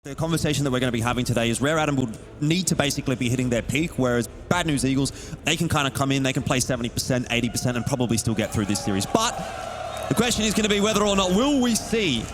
The conversation that we're going to be having today is Rare Atom will need to basically be hitting their peak, whereas Bad News Eagles, they can kind of come in, they can play 70%, 80%, and probably still get through this series. But the question is going to be whether or not will we see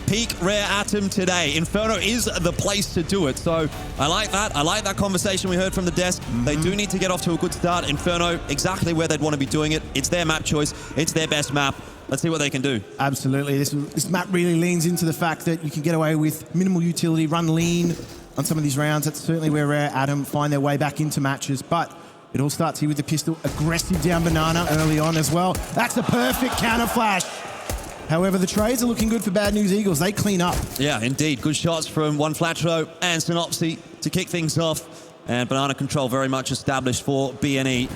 peak Rare Atom today. Inferno is the place to do it. So I like that. I like that conversation we heard from the desk. They do need to get off to a good start. Inferno, exactly where they'd want to be doing it. It's their map choice. It's their best map. Let's see what they can do. Absolutely. This map really leans into the fact that you can get away with minimal utility, run lean on some of these rounds. That's certainly where Rare Atom find their way back into matches. But it all starts here with the pistol. Aggressive down banana early on as well. That's a perfect counter flash. However, the trades are looking good for Bad News Eagles. They clean up. Yeah, indeed. Good shots from One Flatro and Synopsy to kick things off. And banana control very much established for BNE.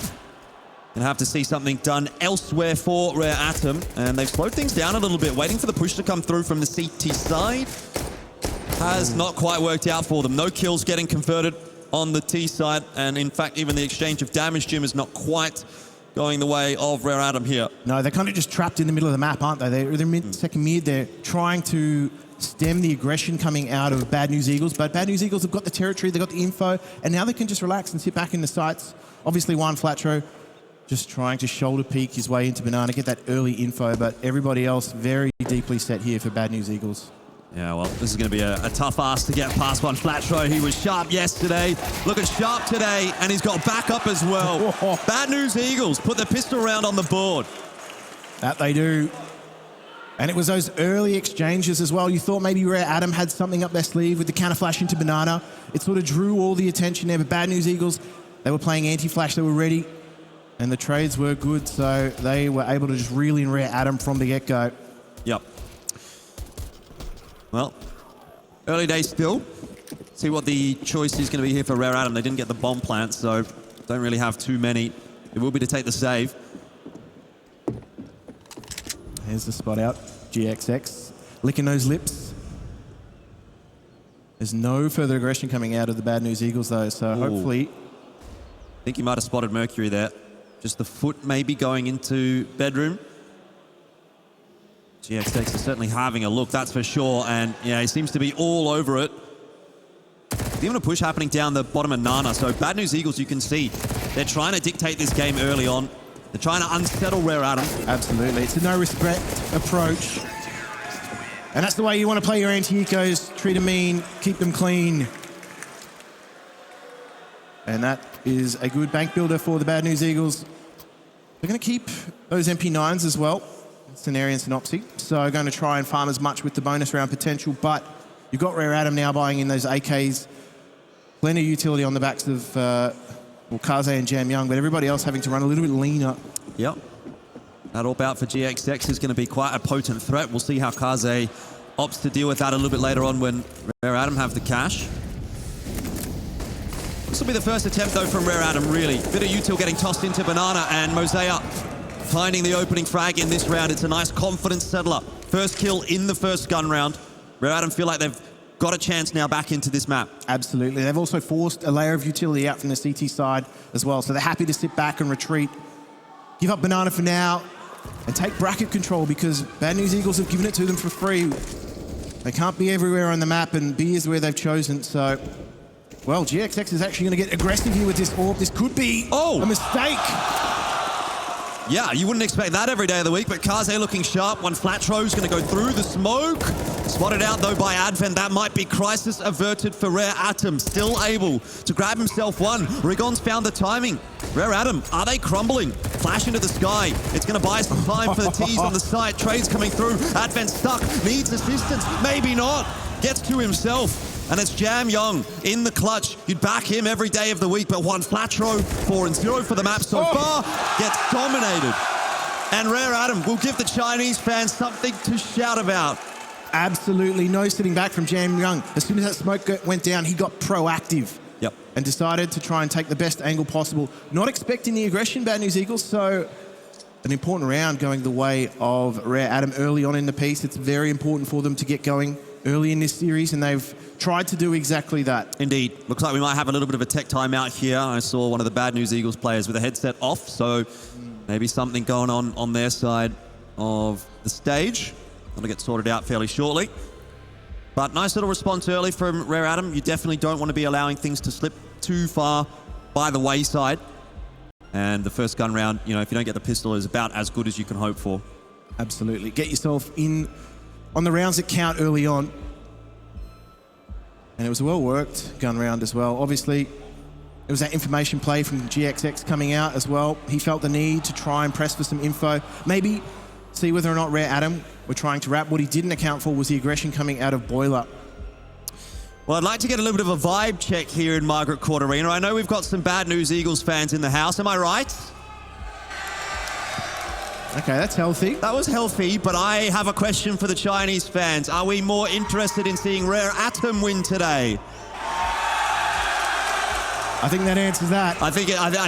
Gonna have to see something done elsewhere for Rare Atom. And they've slowed things down a little bit, waiting for the push to come through from the CT side. Has not quite worked out for them. No kills getting converted on the T side. And in fact, even the exchange of damage, Jim, is not quite going the way of Rare Atom here. No, they're kind of just trapped in the middle of the map, aren't they? They're second mid. They're trying to stem the aggression coming out of Bad News Eagles. But Bad News Eagles have got the territory, they've got the info, and now they can just relax and sit back in the sights. Obviously, One Flatro just trying to shoulder peek his way into banana, get that early info, but everybody else very deeply set here for Bad News Eagles. Yeah, well, this is going to be a tough ask to get past One Flatro. He was sharp yesterday, looking sharp today, and he's got backup as well. Bad News Eagles put the pistol round on the board. That they do. And it was those early exchanges as well. You thought maybe Rare Atom had something up their sleeve with the counter flash into banana. It sort of drew all the attention there, but Bad News Eagles, they were playing anti-flash, they were ready. And the trades were good, so they were able to just reel in Rare Atom from the get-go. Yep. Well, early days still. See what the choice is going to be here for Rare Atom. They didn't get the bomb plant, so don't really have too many. It will be to take the save. Here's the spot out. GXX licking those lips. There's no further aggression coming out of the Bad News Eagles, though, so hopefully... I think you might have spotted Mercury there. Just the foot maybe going into bedroom. GXX is certainly having a look, that's for sure. And yeah, he seems to be all over it. There's even a push happening down the bottom of Nana. So Bad News Eagles, you can see, they're trying to dictate this game early on. They're trying to unsettle Rare Atom. Absolutely. It's a no-respect approach. And that's the way you want to play your anti-ecos. Treat them mean, keep them clean. And that is a good bank builder for the Bad News Eagles. They're going to keep those MP9s as well, Scenario and Synopsy. So going to try and farm as much with the bonus round potential, but you've got Rare Atom now buying in those AKs. Plenty of utility on the backs of Kaze and Jam Young, but everybody else having to run a little bit leaner. Yep. That all bout for GXX is going to be quite a potent threat. We'll see how Kaze opts to deal with that a little bit later on when Rare Atom have the cash. This will be the first attempt, though, from Rare Atom, really. Bit of util getting tossed into banana, and Moseyuh finding the opening frag in this round. It's a nice confidence settler. First kill in the first gun round. Rare Atom feel like they've got a chance now back into this map. Absolutely. They've also forced a layer of utility out from the CT side as well, so they're happy to sit back and retreat. Give up banana for now, and take bracket control, because Bad News Eagles have given it to them for free. They can't be everywhere on the map, and B is where they've chosen, so... Well, GXX is actually going to get aggressive here with this orb. This could be a mistake. Yeah, you wouldn't expect that every day of the week, but Kaze looking sharp. One Flatro's going to go through the smoke. Spotted out, though, by Advent. That might be crisis averted for Rare Atom. Still able to grab himself one. Rigon's found the timing. Rare Atom, are they crumbling? Flash into the sky. It's going to buy some time for the T's on the side. Trades coming through. Advent stuck. Needs assistance. Maybe not. Gets to himself. And it's Jam Young in the clutch. You'd back him every day of the week, but One Flatro, 4-0 for the map so far, gets dominated. And Rare Atom will give the Chinese fans something to shout about. Absolutely no sitting back from Jam Young. As soon as that smoke went down, he got proactive. Yep. And decided to try and take the best angle possible. Not expecting the aggression, Bad News Eagles, so an important round going the way of Rare Atom early on in the piece. It's very important for them to get going early in this series, and they've tried to do exactly that. Indeed. Looks like we might have a little bit of a tech timeout here. I saw one of the Bad News Eagles players with a headset off, so maybe something going on their side of the stage. That'll get sorted out fairly shortly. But nice little response early from Rare Atom. You definitely don't want to be allowing things to slip too far by the wayside. And the first gun round, you know, if you don't get the pistol, is about as good as you can hope for. Absolutely. Get yourself in on the rounds that count early on. And it was a well-worked gun round as well. Obviously, it was that information play from GXX coming out as well. He felt the need to try and press for some info. Maybe see whether or not Rare Atom were trying to wrap. What he didn't account for was the aggression coming out of Boiler. Well, I'd like to get a little bit of a vibe check here in Margaret Court Arena. I know we've got some Bad News Eagles fans in the house. Am I right? Okay, that's healthy. That was healthy, but I have a question for the Chinese fans. Are we more interested in seeing Rare Atom win today? I think that answers that. I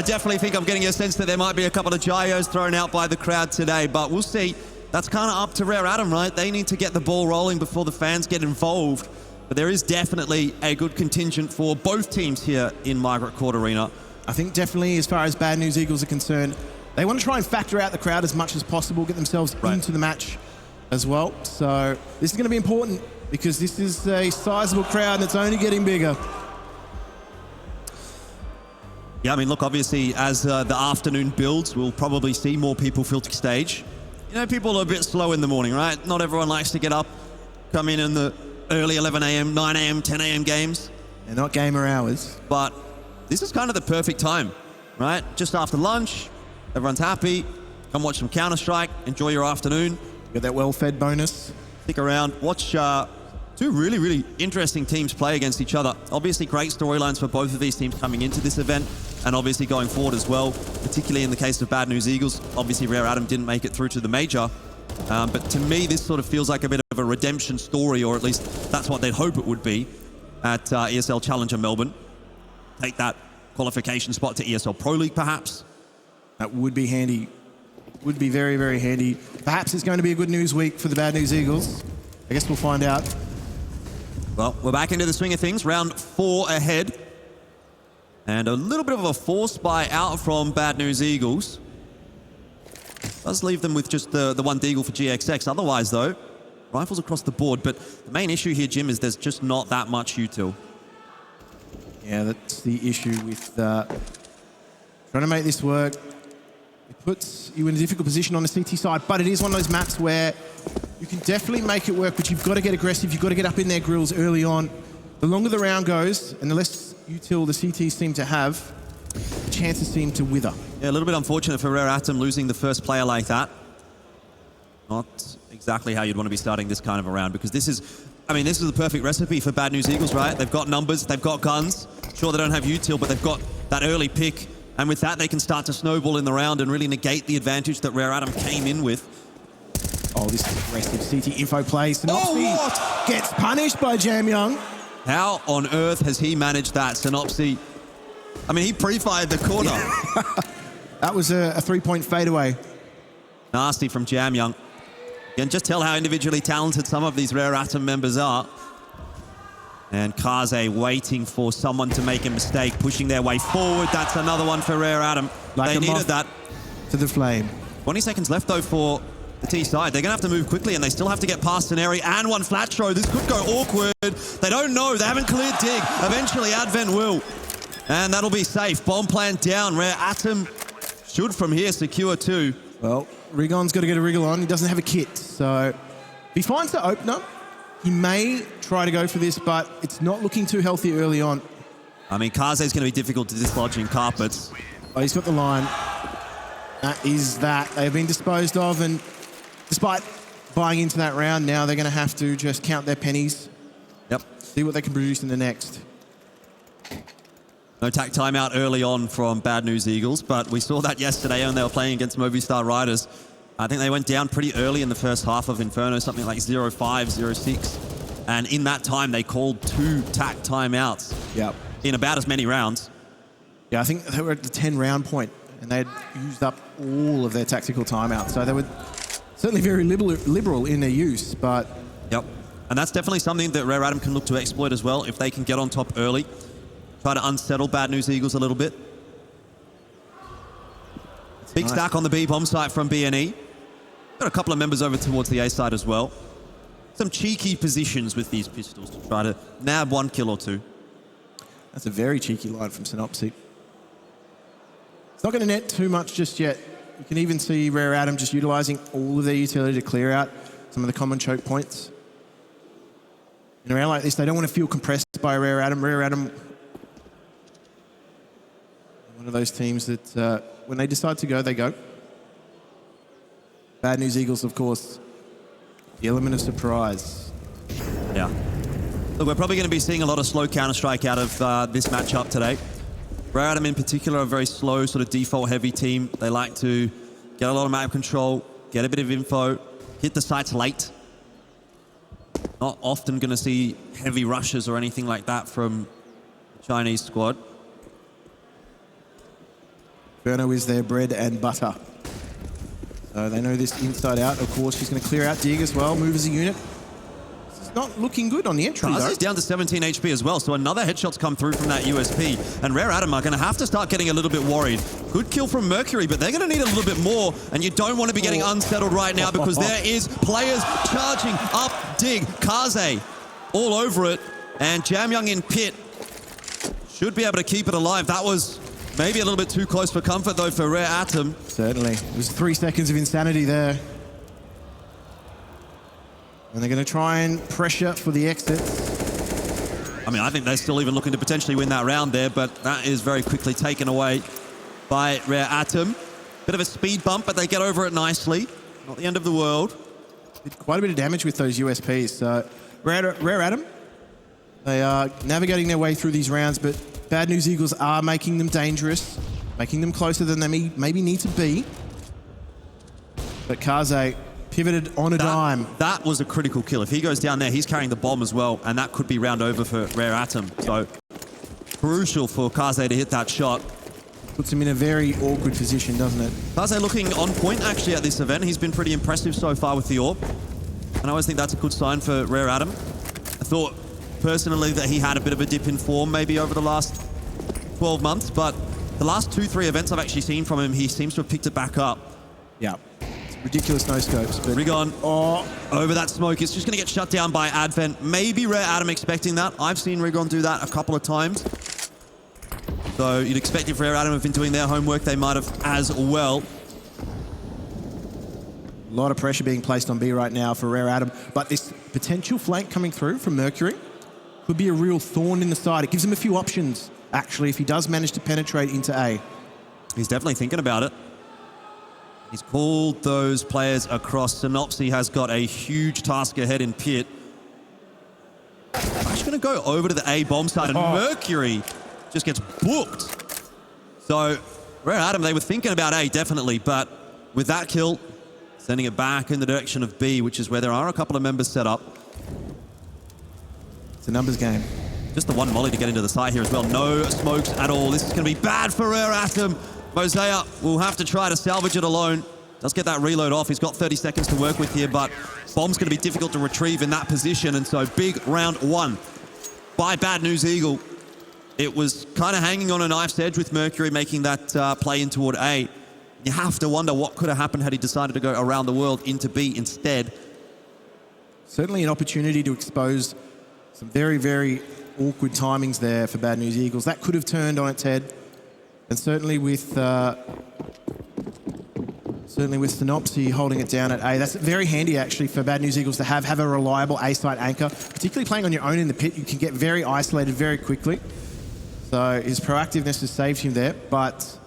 definitely think I'm getting a sense that there might be a couple of gyos thrown out by the crowd today, but we'll see. That's kind of up to Rare Atom, right? They need to get the ball rolling before the fans get involved. But there is definitely a good contingent for both teams here in Margaret Court Arena. I think definitely as far as Bad News Eagles are concerned, they want to try and factor out the crowd as much as possible, get themselves into the match as well. So this is going to be important because this is a sizable crowd and it's only getting bigger. Yeah, I mean, look, obviously, as the afternoon builds, we'll probably see more people filter stage. You know, people are a bit slow in the morning, right? Not everyone likes to get up, come in the early 11 a.m., 9 a.m., 10 a.m. games. They're not gamer hours. But this is kind of the perfect time, right? Just after lunch, everyone's happy. Come watch some Counter-Strike, enjoy your afternoon. Got that well-fed bonus. Stick around, watch two really, really interesting teams play against each other. Obviously, great storylines for both of these teams coming into this event, and obviously going forward as well, particularly in the case of Bad News Eagles. Obviously, Rare Atom didn't make it through to the major. But to me, this sort of feels like a bit of a redemption story, or at least that's what they'd hope it would be at ESL Challenger Melbourne. Take that qualification spot to ESL Pro League, perhaps. That would be handy. Would be very, very handy. Perhaps it's going to be a good news week for the Bad News Eagles. I guess we'll find out. Well, we're back into the swing of things. Round 4 ahead. And a little bit of a force buy out from Bad News Eagles. Does leave them with just the one deagle for GXX. Otherwise, though, rifles across the board. But the main issue here, Jim, is there's just not that much util. Yeah, that's the issue with trying to make this work. It puts you in a difficult position on the CT side, but it is one of those maps where you can definitely make it work, but you've got to get aggressive. You've got to get up in their grills early on. The longer the round goes, and the less util the CTs seem to have, the chances seem to wither. Yeah, a little bit unfortunate for Rare Atom losing the first player like that. Not exactly how you'd want to be starting this kind of a round, because this is the perfect recipe for Bad News Eagles, right? They've got numbers, they've got guns. Sure, they don't have util, but they've got that early pick. And with that, they can start to snowball in the round and really negate the advantage that Rare Atom came in with. Oh, this is aggressive CT info play. Synopsy gets punished by Jam Young. How on earth has he managed that, Synopsy? I mean, he pre-fired the corner. That was a three-point fadeaway. Nasty from Jam Young. You can just tell how individually talented some of these Rare Atom members are. And Kaze waiting for someone to make a mistake, pushing their way forward. That's another one for Rare Atom. Like they needed that. To the flame. 20 seconds left, though, for the T side. They're going to have to move quickly, and they still have to get past Scenario and one flat throw. This could go awkward. They don't know. They haven't cleared dig. Eventually, Advent will. And that'll be safe. Bomb plant down. Rare Atom should, from here, secure 2. Well, Rigon's got to get a wriggle on. He doesn't have a kit, so if he finds the opener, he may try to go for this, but it's not looking too healthy early on. I mean, Kaze's going to be difficult to dislodge in carpets. Oh, he's got the line. That is that. They've been disposed of, and despite buying into that round, now they're going to have to just count their pennies. Yep. See what they can produce in the next. No tack timeout early on from Bad News Eagles, but we saw that yesterday when they were playing against Movistar Riders. I think they went down pretty early in the first half of Inferno, something like 0-5, 0-6. And in that time, they called 2 tack timeouts in about as many rounds. Yeah, I think they were at the 10-round point, and they'd used up all of their tactical timeouts. So they were certainly very liberal in their use, but... Yep. And that's definitely something that Rare Atom can look to exploit as well, if they can get on top early. Try to unsettle Bad News Eagles a little bit. Big stack on the B bomb site from BNE. Got a couple of members over towards the A side as well. some cheeky positions with these pistols to try to nab 1 kill or 2. That's a very cheeky line from Synopsy. It's not going to net too much just yet. You can even see Rare Atom just utilising all of their utility to clear out some of the common choke points. In a round like this, they don't want to feel compressed by Rare Atom. Rare Atom, one of those teams that when they decide to go, they go. Bad News Eagles, of course, the element of surprise. Yeah. Look, we're probably going to be seeing a lot of slow Counter-Strike out of this matchup today. Rare Atom in particular, a very slow, sort of default-heavy team. They like to get a lot of map control, get a bit of info, hit the sites late. Not often going to see heavy rushes or anything like that from the Chinese squad. Inferno is their bread and butter. So they know this inside out. Of course, she's going to clear out Dig as well, move as a unit. This is not looking good on the entry, though. Kaze down to 17 HP as well, so another headshot's come through from that USP. And Rare Atom are going to have to start getting a little bit worried. Good kill from Mercury, but they're going to need a little bit more, and you don't want to be getting unsettled right now because there is players charging up Dig. Kaze all over it, and Jamyoung in pit should be able to keep it alive. That was maybe a little bit too close for comfort, though, for Rare Atom. Certainly. It was 3 seconds of insanity there. And they're going to try and pressure for the exit. I mean, I think they're still even looking to potentially win that round there, but that is very quickly taken away by Rare Atom. Bit of a speed bump, but they get over it nicely. Not the end of the world. Did quite a bit of damage with those USPs. So Rare Atom, they are navigating their way through these rounds, but Bad News Eagles are making them dangerous, making them closer than they maybe need to be. But Kaze pivoted on a dime. That was a critical kill. If he goes down there, he's carrying the bomb as well, and that could be round over for Rare Atom. So crucial for Kaze to hit that shot. Puts him in a very awkward position, doesn't it? Kaze looking on point, actually, at this event. He's been pretty impressive so far with the AWP. And I always think that's a good sign for Rare Atom. I thought, personally, that he had a bit of a dip in form maybe over the last 12 months, but the last 2-3 events I've actually seen from him, he seems to have picked it back up. Yeah. Ridiculous no-scopes. But Rigon over that smoke. It's just going to get shut down by Advent. Maybe Rare Atom expecting that. I've seen Rigon do that a couple of times. So you'd expect if Rare Atom have been doing their homework, they might have as well. A lot of pressure being placed on B right now for Rare Atom. But this potential flank coming through from Mercury could be a real thorn in the side. It gives him a few options, actually, if he does manage to penetrate into A. He's definitely thinking about it. He's called those players across. Synopsy has got a huge task ahead in pit. I'm just going to go over to the A bomb side, and Mercury just gets booked. So, Rare Atom, they were thinking about A, definitely, but with that kill, sending it back in the direction of B, which is where there are a couple of members set up. It's a numbers game. Just the one molly to get into the side here as well. No smokes at all. This is going to be bad for Rare Atom. Moseyuh will have to try to salvage it alone. Does get that reload off. He's got 30 seconds to work with here, but bomb's going to be difficult to retrieve in that position. And so big round one by Bad News Eagle. It was kind of hanging on a knife's edge with Mercury making that play in toward A. You have to wonder what could have happened had he decided to go around the world into B instead. Certainly an opportunity to expose some very, very awkward timings there for Bad News Eagles. That could have turned on its head. And certainly with Synopsy holding it down at A, that's very handy actually for Bad News Eagles to have a reliable A site anchor. Particularly playing on your own in the pit, you can get very isolated very quickly. So his proactiveness has saved him there. But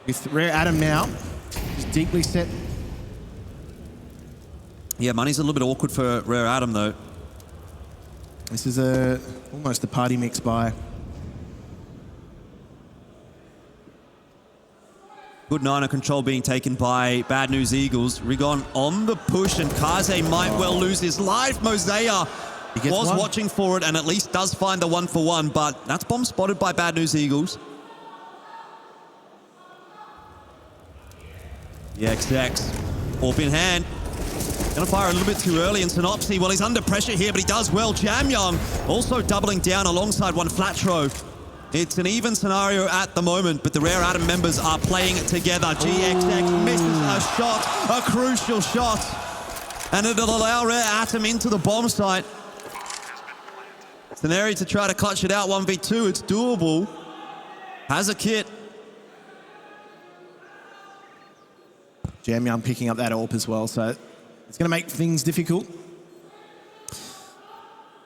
with Rare Atom now, he's deeply set. Yeah, money's a little bit awkward for Rare Atom though. This is almost a party mix by. Good 9er control being taken by Bad News Eagles. Rigon on the push, and Kaze might well lose his life. Moseyuh was watching for it and at least does find the 1-for-1, but that's bomb spotted by Bad News Eagles. The XX, AWP in hand. Gonna fire a little bit too early, and Synopsy, well, he's under pressure here, but he does well. Jamyoung also doubling down alongside one Flatro. It's an even scenario at the moment, but the Rare Atom members are playing together. GXX misses a shot, a crucial shot. and it'll allow Rare Atom into the bomb site. Scenario to try to clutch it out 1v2. It's doable. Has a kit. Jamyoung picking up that AWP as well, so it's going to make things difficult.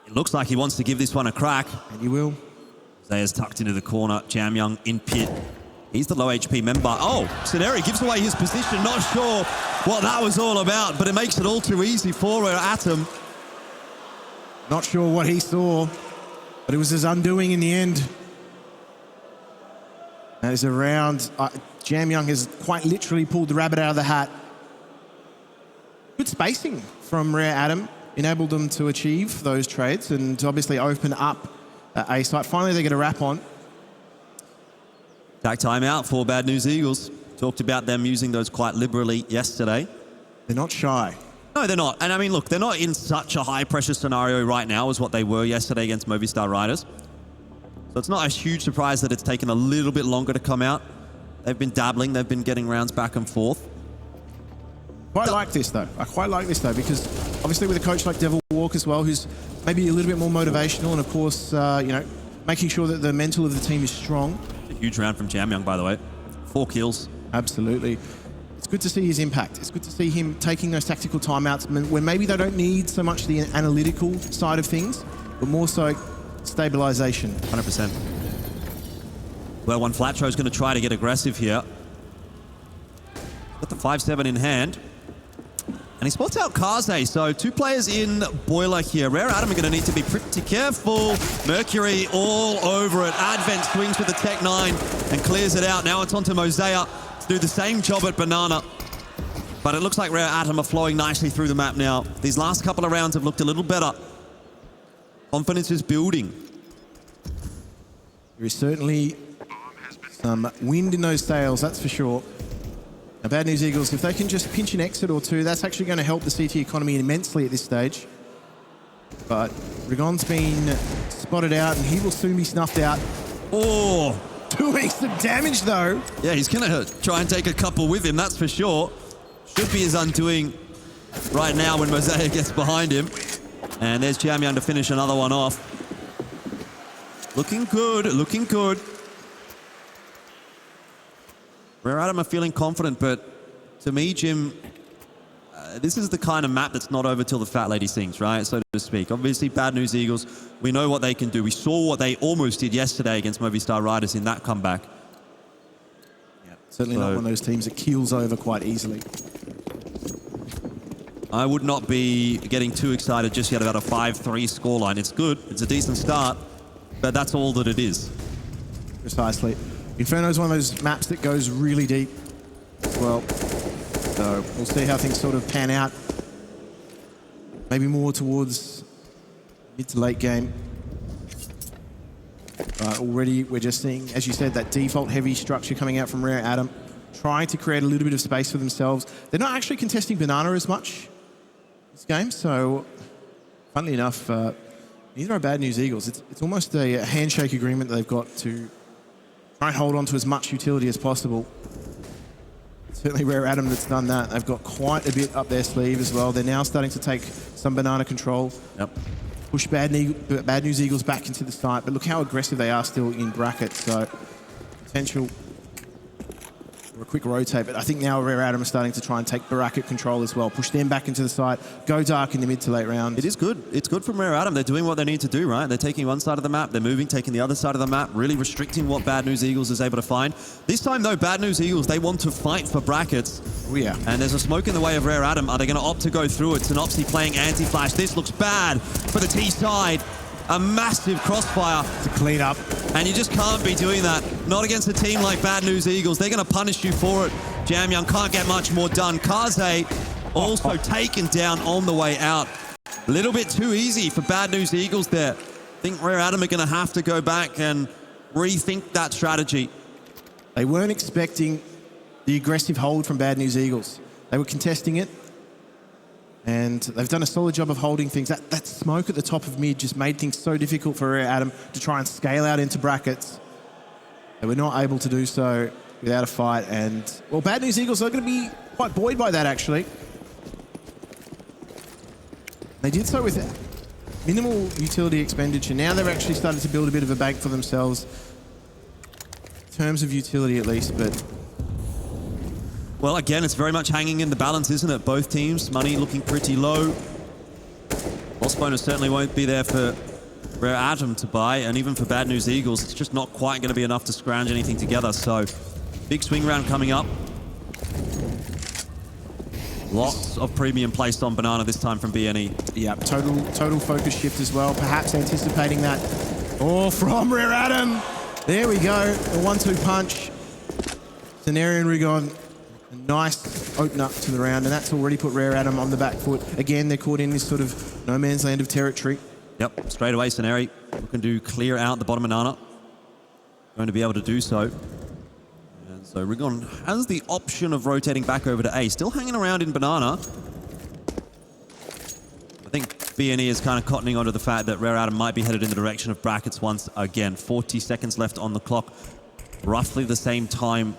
It looks like he wants to give this one a crack. And he will. Zaya's tucked into the corner. Jamyoung in pit. He's the low HP member. Oh, Scenario gives away his position. Not sure what that was all about, but it makes it all too easy for Rare Atom. Not sure what he saw, but it was his undoing in the end. As a round, Jamyoung has quite literally pulled the rabbit out of the hat. Good spacing from Rare Atom enabled them to achieve those trades and to obviously open up a site. Finally, they get a wrap on. Tag timeout for Bad News Eagles. Talked about them using those quite liberally yesterday. They're not shy. No, they're not. And I mean, look, they're not in such a high-pressure scenario right now as what they were yesterday against Movistar Riders. So it's not a huge surprise that it's taken a little bit longer to come out. They've been dabbling. They've been getting rounds back and forth. Quite like this, though. I quite like this, though, because obviously with a coach like Devil Walk as well, who's maybe a little bit more motivational and, of course, you know, making sure that the mental of the team is strong. A huge round from Jamyoung, by the way. 4 kills. Absolutely. It's good to see his impact. It's good to see him taking those tactical timeouts when maybe they don't need so much the analytical side of things, but more so stabilization. 100%. Well, one Flatro is going to try to get aggressive here. Got the 5-7 in hand. And he spots out Kaze, so 2 players in Boiler here. Rare Atom are going to need to be pretty careful. Mercury all over it. Advent swings with the Tech 9 and clears it out. Now it's on to Moseyuh to do the same job at Banana. But it looks like Rare Atom are flowing nicely through the map now. These last couple of rounds have looked a little better. Confidence is building. There is certainly some wind in those sails, that's for sure. Now, Bad News Eagles, if they can just pinch an exit or 2, that's actually going to help the CT economy immensely at this stage. But Rigon's been spotted out, and he will soon be snuffed out. Oh! Doing some damage, though. Yeah, he's going to try and take a couple with him, that's for sure. Should be his undoing right now when Moseyuh gets behind him. And there's Jamyoung to finish another one off. Looking good, looking good. Rare Atom are feeling confident, but to me, Jim, this is the kind of map that's not over till the fat lady sings, right? So to speak. Obviously, Bad News Eagles, we know what they can do. We saw what they almost did yesterday against Movistar Riders in that comeback. Yeah, certainly not one of those teams that keels over quite easily. I would not be getting too excited just yet about a 5-3 scoreline. It's good. It's a decent start, but that's all that it is. Precisely. Inferno is one of those maps that goes really deep as well. So we'll see how things sort of pan out. Maybe more towards mid to late game. Already we're just seeing, as you said, that default heavy structure coming out from Rare Atom, trying to create a little bit of space for themselves. They're not actually contesting Banana as much this game, so funnily enough, neither are Bad News Eagles. It's almost a handshake agreement that they've got to try and hold on to as much utility as possible. Certainly Rare Atom that's done that. They've got quite a bit up their sleeve as well. They're now starting to take some Banana control. Yep. Push Bad News Eagles back into the site, but look how aggressive they are still in brackets. So potential for a quick rotate, but I think now Rare Atom are starting to try and take bracket control as well. Push them back into the site, go dark in the mid to late rounds. It is good. It's good from Rare Atom. They're doing what they need to do, right? They're taking one side of the map, they're moving, taking the other side of the map, really restricting what Bad News Eagles is able to find. This time, though, Bad News Eagles, they want to fight for brackets. Oh, yeah. And there's a smoke in the way of Rare Atom. Are they going to opt to go through it? Synopsy playing anti-flash. This looks bad for the T side. A massive crossfire. To clean up. And you just can't be doing that. Not against a team like Bad News Eagles. They're going to punish you for it. Jamyoung can't get much more done. Kaze also taken down on the way out. A little bit too easy for Bad News Eagles there. I think Rare Atom are going to have to go back and rethink that strategy. They weren't expecting the aggressive hold from Bad News Eagles. They were contesting it. And they've done a solid job of holding things. That smoke at the top of mid just made things so difficult for Rare Atom to try and scale out into brackets. They were not able to do so without a fight. And, well, Bad News Eagles are going to be quite buoyed by that, actually. They did so with minimal utility expenditure. Now they've actually started to build a bit of a bank for themselves, in terms of utility at least, but... Well, again, it's very much hanging in the balance, isn't it? Both teams, money looking pretty low. Loss bonus certainly won't be there for Rare Atom to buy, and even for Bad News Eagles, it's just not quite going to be enough to scrounge anything together. So, big swing round coming up. Lots of premium placed on Banana this time from BNE. Yeah, total focus shift as well, perhaps anticipating that. Oh, from Rare Atom. There we go, a 1-2 punch. Scenario and Rigon, a nice open up to the round, and that's already put Rare Atom on the back foot. Again, they're caught in this sort of no man's land of territory. Yep, straight away, Scenario looking to clear out the bottom banana. Going to be able to do so. And so Rigon has the option of rotating back over to A. Still hanging around in banana. I think BNE is kind of cottoning onto the fact that Rare Atom might be headed in the direction of brackets once again. 40 seconds left on the clock. Roughly the same time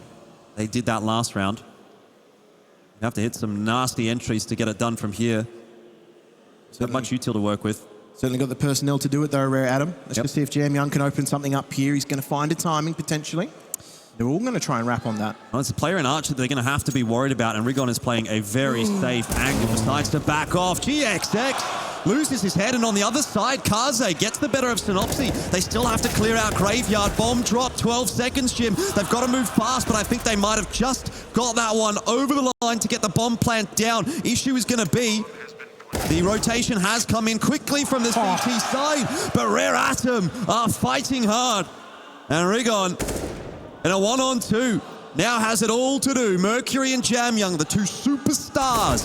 they did that last round. You have to hit some nasty entries to get it done from here. Not much util to work with. Certainly got the personnel to do it though, Rare Atom. Let's go see if Jam Young can open something up here. He's going to find a timing potentially. They're all going to try and wrap on that. Well, it's a player in Archer they're going to have to be worried about, and Rigon is playing a very safe angle, decides to back off. GXX loses his head, and on the other side, Kaze gets the better of Synopsy. They still have to clear out Graveyard. Bomb drop, 12 seconds, Jim. They've got to move fast, but I think they might have just got that one over the line to get the bomb plant down. Issue is going to be the rotation has come in quickly from the CT side, but Rare Atom are fighting hard. And Rigon, in a 1-on-2, now has it all to do. Mercury and Jam Young, the two superstars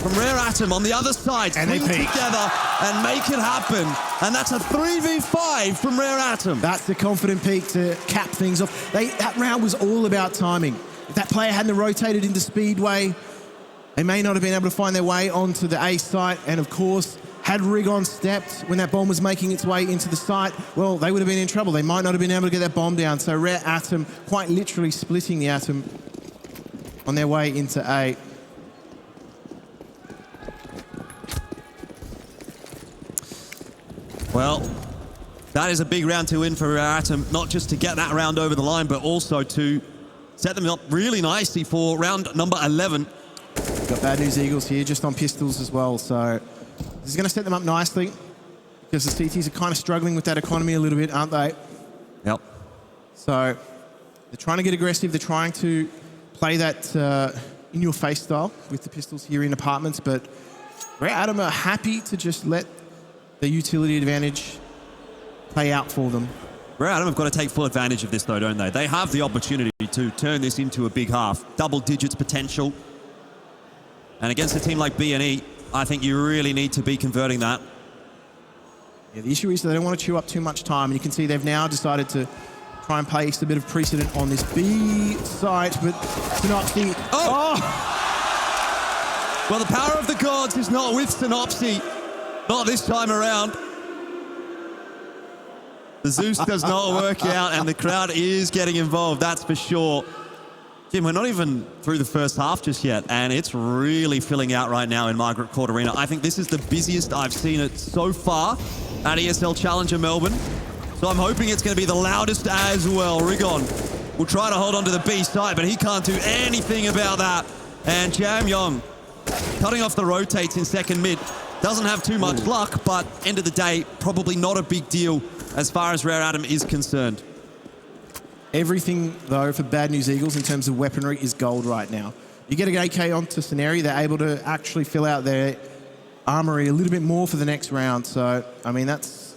from Rare Atom on the other side, and they peak together and make it happen. And that's a 3v5 from Rare Atom. That's the confident peak to cap things off. That round was all about timing. If that player hadn't rotated into Speedway, they may not have been able to find their way onto the A site, and of course, had Rigon stepped when that bomb was making its way into the site, well, they would have been in trouble. They might not have been able to get that bomb down. So Rare Atom quite literally splitting the Atom on their way into A. Well, that is a big round to win for Rare Atom, not just to get that round over the line, but also to set them up really nicely for round number 11. Got Bad News Eagles here just on pistols as well, so this is going to set them up nicely because the CTs are kind of struggling with that economy a little bit, aren't they? Yep. So they're trying to get aggressive. They're trying to play that in-your-face style with the pistols here in apartments, but Rare Atom are happy to just let the utility advantage play out for them. Rare Atom have got to take full advantage of this though, don't they? They have the opportunity to turn this into a big half. Double digits potential. And against a team like BNE, I think you really need to be converting that. Yeah, the issue is that they don't want to chew up too much time. And you can see they've now decided to try and place a bit of precedent on this B site, but Synopsy. Oh! Well, the power of the gods is not with Synopsy. Not this time around. The Zeus does not work out, and the crowd is getting involved, that's for sure. Jim, we're not even through the first half just yet, and it's really filling out right now in Margaret Court Arena. I think this is the busiest I've seen it so far at ESL Challenger Melbourne. So I'm hoping it's going to be the loudest as well. Rigon will try to hold on to the B side, but he can't do anything about that. And Jam Young cutting off the rotates in second mid. Doesn't have too much luck, but end of the day, probably not a big deal as far as Rare Atom is concerned. Everything, though, for Bad News Eagles in terms of weaponry is gold right now. You get an AK onto Scenario, they're able to actually fill out their armory a little bit more for the next round. So, I mean, that's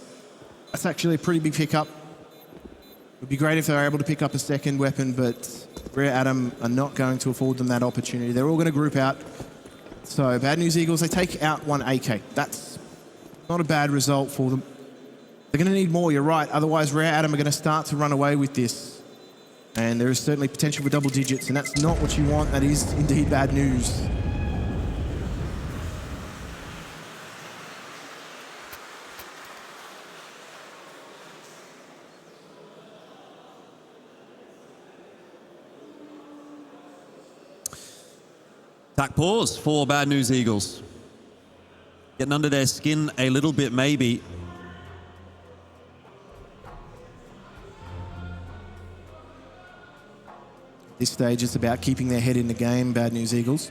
actually a pretty big pickup. It would be great if they were able to pick up a second weapon, but Rare Atom are not going to afford them that opportunity. They're all going to group out. So, Bad News Eagles, they take out one AK. That's not a bad result for them. They're going to need more, you're right. Otherwise, Rare Atom are going to start to run away with this. And there is certainly potential for double digits, and that's not what you want. That is indeed bad news. Attack pause for Bad News Eagles. Getting under their skin a little bit, maybe. This stage is about keeping their head in the game, Bad News Eagles.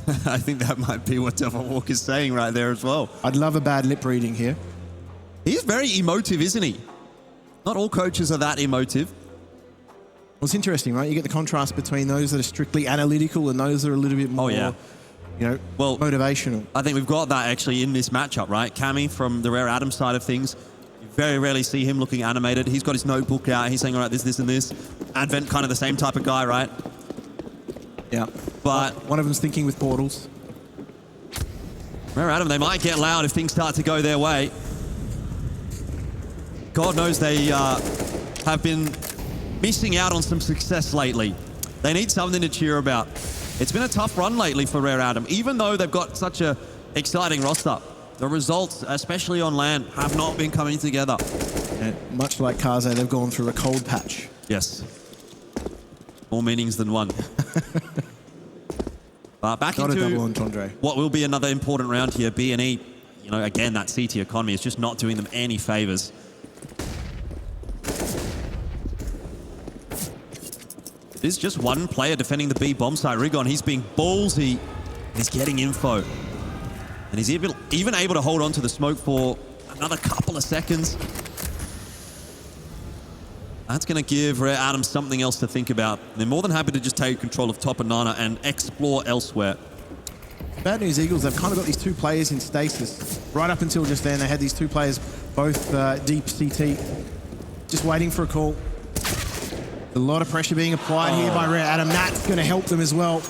I think that might be what Devil Walk is saying right there as well. I'd love a bad lip reading here. He's very emotive, isn't he? Not all coaches are that emotive. Well, it's interesting, right? You get the contrast between those that are strictly analytical and those that are a little bit more, you know, motivational. I think we've got that actually in this matchup, right? Cammy from the Rare Atom side of things. You very rarely see him looking animated. He's got his notebook out. He's saying, all right, this, and this. Advent, kind of the same type of guy, right? Yeah. But one of them's thinking with portals. Rare Atom, they might get loud if things start to go their way. God knows they have been missing out on some success lately. They need something to cheer about. It's been a tough run lately for Rare Atom, even though they've got such a exciting roster. The results, especially on LAN, have not been coming together. And much like Kaze, they've gone through a cold patch. Yes. More meanings than one. But back Not into a double entendre. What will be another important round here. B&E, you know, again, that CT economy is just not doing them any favors. There's just one player defending the B bomb site. Rigon, he's being ballsy. He's getting info. And he's even able to hold on to the smoke for another couple of seconds. That's going to give Rare Atom something else to think about. They're more than happy to just take control of top banana and explore elsewhere. Bad News Eagles, they've kind of got these two players in stasis. Right up until just then, they had these two players, both deep CT, just waiting for a call. A lot of pressure being applied here by Rare Atom. That's going to help them as well.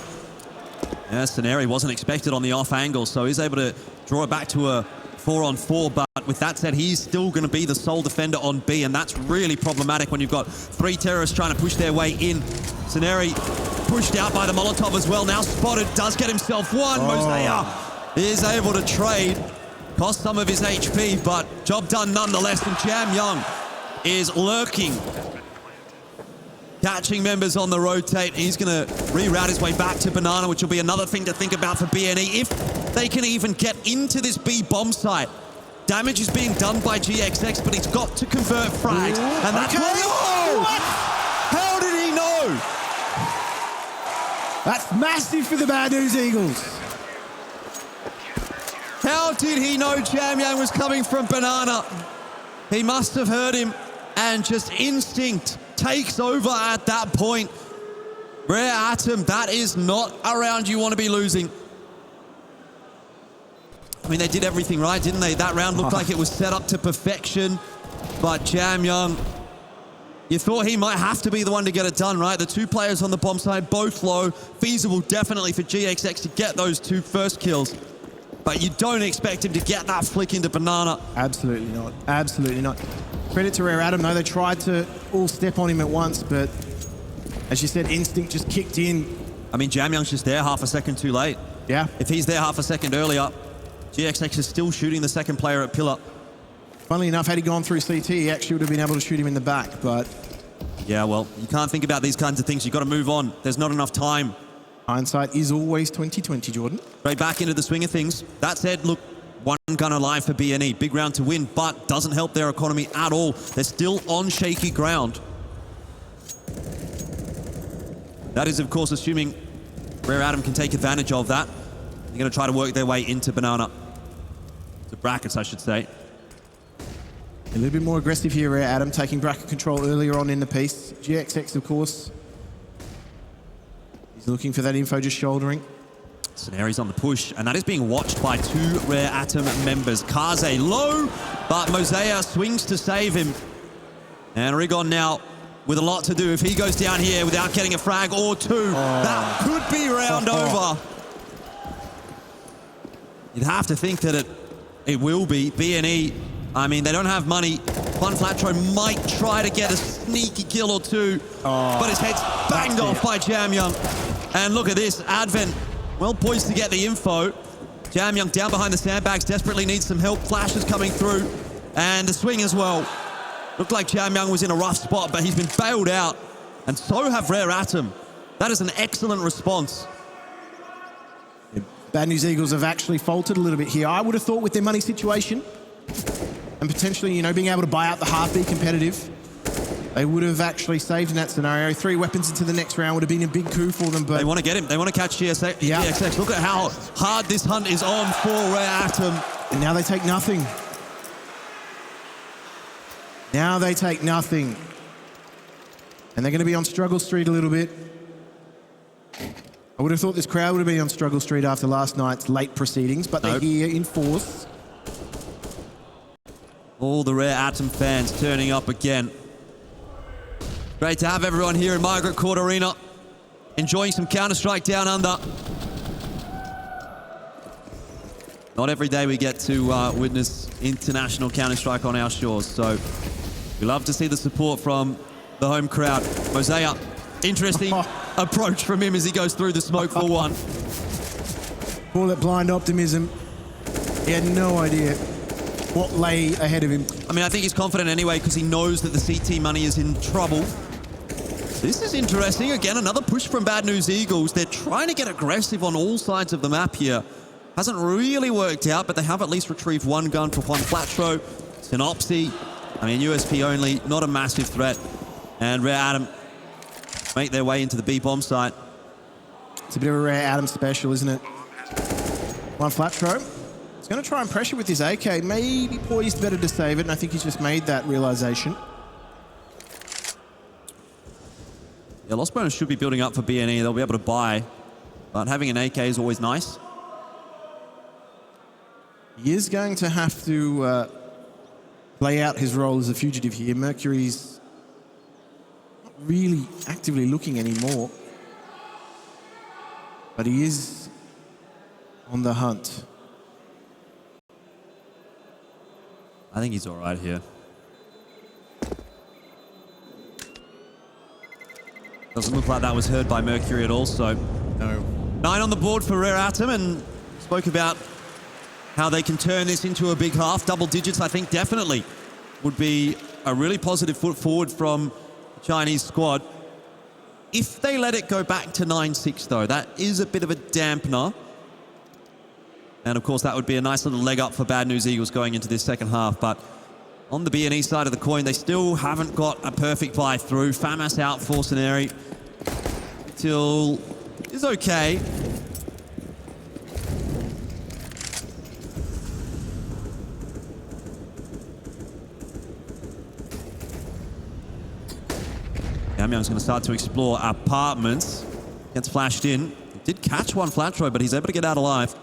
Yeah, Scenario wasn't expected on the off angle, so he's able to draw it back to a 4-on-4, but with that said, he's still going to be the sole defender on B, and that's really problematic when you've got 3 terrorists trying to push their way in. Scenario pushed out by the Molotov as well, now spotted, does get himself one. Moseyuh is able to trade, cost some of his HP, but job done nonetheless, and Jam Young is lurking. Catching members on the rotate. He's going to reroute his way back to Banana, which will be another thing to think about for BNE. If they can even get into this B bomb site, damage is being done by GXX, but he's got to convert frags. And that's what. How did he know? That's massive for the Bad News Eagles. How did he know Jam Young was coming from Banana? He must have heard him, and just instinct takes over at that point. Rare Atom, that is not a round you want to be losing. I mean, they did everything right, didn't they? That round looked like it was set up to perfection, but Jam Young, you thought he might have to be the one to get it done, right? The 2 players on the bomb side, both low. Feasible definitely for GXX to get those 2 first kills, but you don't expect him to get that flick into Banana. Absolutely not. Absolutely not. Credit to Rare Atom, though. They tried to all step on him at once, but as you said, instinct just kicked in. I mean, Jam Young's just there half a second too late. Yeah. If he's there half a second earlier, GXX is still shooting the second player at Pillar. Funnily enough, had he gone through CT, he actually would have been able to shoot him in the back, but... Yeah, well, you can't think about these kinds of things. You've got to move on. There's not enough time. Hindsight is always 20/20, Jordan. Right back into the swing of things. That said, look, one gun alive for BNE. Big round to win, but doesn't help their economy at all. They're still on shaky ground. That is, of course, assuming Rare Atom can take advantage of that. They're going to try to work their way into Banana. To brackets, I should say. A little bit more aggressive here, Rare Atom, taking bracket control earlier on in the piece. GXX, of course. He's looking for that info, just shouldering. Scenario's on the push, and that is being watched by 2 Rare Atom members. Kaze low, but Moseyuh swings to save him. And Rigon now with a lot to do. If he goes down here without getting a frag or 2, that could be round over. You'd have to think that it will be. BNE, I mean, they don't have money. One Flatro might try to get a sneaky kill or 2, but his head's banged off by Jam Young. And look at this, Advent, well poised to get the info. Jam Young down behind the sandbags, desperately needs some help. Flashes coming through, and the swing as well. Looked like Jam Young was in a rough spot, but he's been bailed out, and so have Rare Atom. That is an excellent response. Bad News Eagles have actually faltered a little bit here. I would have thought with their money situation and potentially, you know, being able to buy out the half, be competitive, they would have actually saved in that scenario. 3 weapons into the next round would have been a big coup for them. But they want to get him. They want to catch GXX. Look at how hard this hunt is on for Rare Atom. And now they take nothing. Now they take nothing. And they're going to be on Struggle Street a little bit. I would have thought this crowd would have been on Struggle Street after last night's late proceedings, but they're here in force. All the Rare Atom fans turning up again. Great to have everyone here in Margaret Court Arena, enjoying some Counter-Strike Down Under. Not every day we get to witness international Counter-Strike on our shores, so we love to see the support from the home crowd. Moseyuh, interesting approach from him as he goes through the smoke for one. Call it blind optimism. He had no idea what lay ahead of him. I mean, I think he's confident anyway because he knows that the CT money is in trouble. This is interesting. Again, another push from Bad News Eagles. They're trying to get aggressive on all sides of the map here. Hasn't really worked out, but they have at least retrieved 1 gun for 1 flat throw. Synopsy, I mean, USP only, not a massive threat. And Rare Atom make their way into the B bomb site. It's a bit of a Rare Atom special, isn't it? 1 flat throw. He's going to try and pressure with his AK. Maybe poised better to save it, and I think he's just made that realization. Yeah, Lost Bonus should be building up for BNE. They'll be able to buy, but having an AK is always nice. He is going to have to play out his role as a fugitive here. Mercury's not really actively looking anymore, but he is on the hunt. I think he's all right here. Doesn't look like that was heard by Mercury at all, so... No. 9 on the board for Rare Atom, and spoke about how they can turn this into a big half. Double digits, I think, definitely would be a really positive foot forward from the Chinese squad. If they let it go back to 9-6, though, that is a bit of a dampener. And, of course, that would be a nice little leg up for Bad News Eagles going into this second half. But on the BNE side of the coin, they still haven't got a perfect buy through. FAMAS out for Scenari. Till is okay. Yamyang's going to start to explore apartments. Gets flashed in. He did catch 1 flat throw, but he's able to get out alive.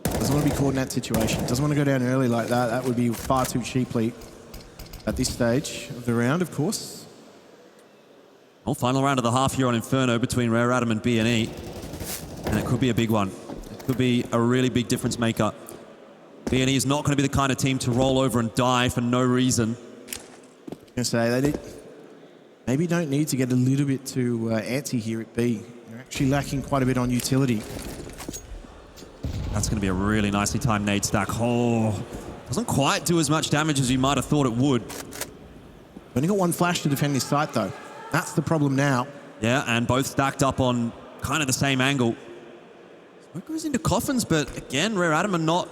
Doesn't want to be caught in that situation. Doesn't want to go down early like that. That would be far too cheaply at this stage of the round, of course. Well, final round of the half here on Inferno between Rare Atom and BNE. And it could be a big one. It could be a really big difference maker. BNE is not going to be the kind of team to roll over and die for no reason. I'm going to say they maybe don't need to get a little bit too antsy here at B. They're actually lacking quite a bit on utility. That's going to be a really nicely timed nade stack. Oh, doesn't quite do as much damage as you might have thought it would. Only got 1 flash to defend this site, though. That's the problem now. Yeah, and both stacked up on kind of the same angle. Smoke goes into coffins, but again, Rare Atom are not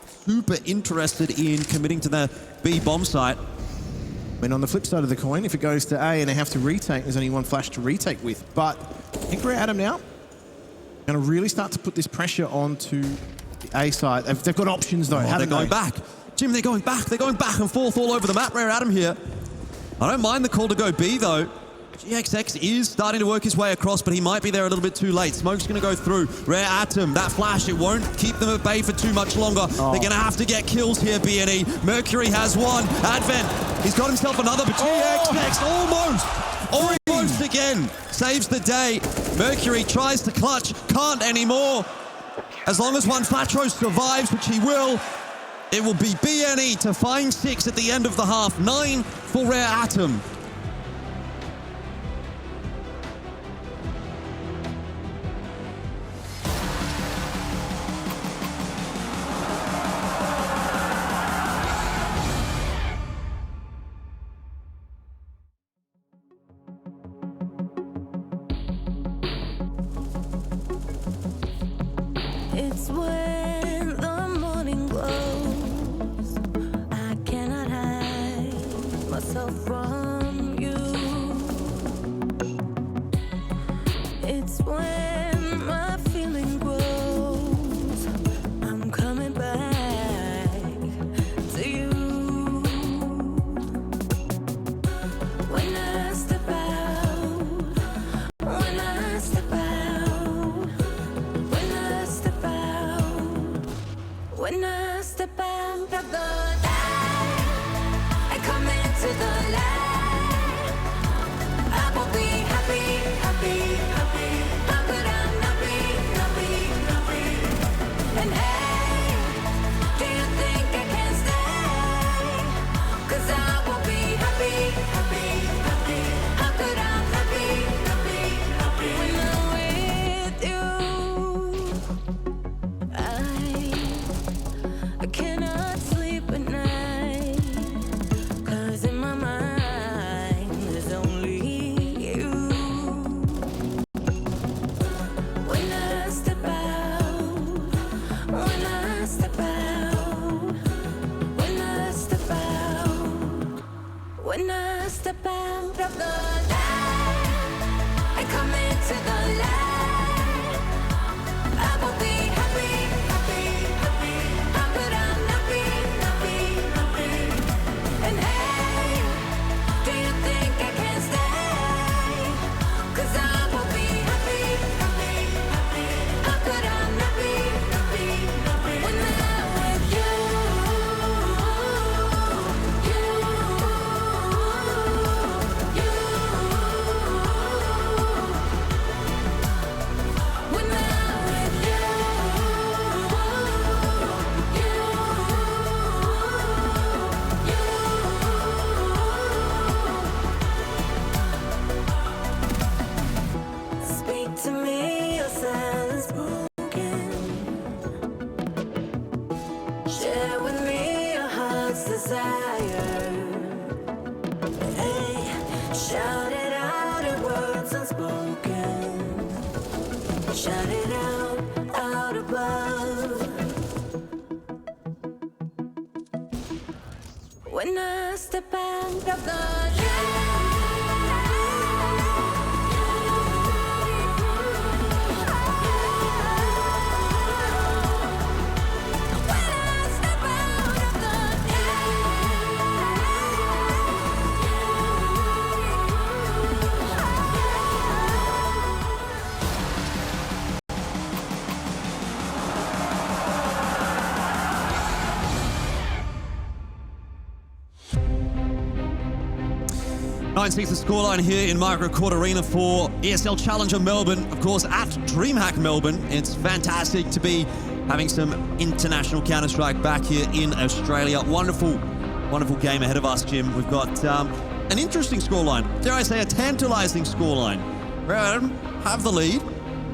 super interested in committing to the B bomb site. I mean, on the flip side of the coin, if it goes to A and they have to retake, there's only 1 flash to retake with. But I think Rare Atom now going to really start to put this pressure onto the A side. They've got options, though, haven't they're going back. Jim, they're going back. They're going back and forth all over the map. Rare Atom here. I don't mind the call to go B, though. GXX is starting to work his way across, but he might be there a little bit too late. Smoke's going to go through. Rare Atom, that flash, it won't keep them at bay for too much longer. They're going to have to get kills here, BNE. Mercury has 1. Advent, he's got himself another, but GXX almost again saves the day. Mercury tries to clutch, can't anymore. As long as 1 flat throw survives, which he will, it will be BNE to find 6 at the end of the half. 9 for Rare Atom. step out of the light and come into the light, I will be happy, happy, happy. How could I not be, not be, not be? And hey, do you think I can stay? 'Cause I will be happy, happy, happy. How could I not be, not be, not be? When I'm with you, I cannot sleep at night, 'cause in my mind there's only you. When I step out, when I step out, when I step out, when I step out of the light and come into the light, I will be happy, happy, happy. How could I not be, not be, not be? And hey, do you think I can stay? 'Cause I will be happy, happy, happy. How could I not be, not be, not be? When I'm with you, you, you. When I'm with you, speak to me, your silence broken. Share with me your heart's desire. Hey, shout it out in words unspoken. Shout it out above. When I step out of the Nine-6 the scoreline here in Micro Court Arena for ESL Challenger Melbourne. Of course, at DreamHack Melbourne. It's fantastic to be having some international Counter-Strike back here in Australia. Wonderful, wonderful game ahead of us, Jim. We've got an interesting scoreline. Dare I say, a tantalizing scoreline. Rare have the lead,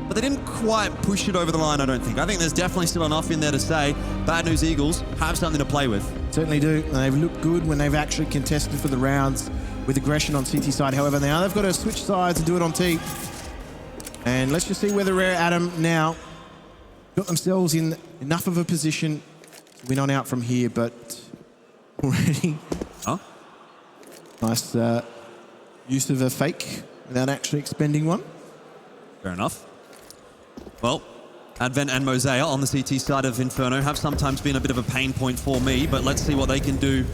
but they didn't quite push it over the line, I don't think. I think there's definitely still enough in there to say Bad News Eagles have something to play with. Certainly do. And they've looked good when they've actually contested for the rounds with aggression on CT side. However, now they've got to switch sides and do it on T. And let's just see whether Rare Atom now got themselves in enough of a position to win on out from here, but already nice use of a fake without actually expending one. Fair enough. Well, Advent and Moseyuh on the CT side of Inferno have sometimes been a bit of a pain point for me, but let's see what they can do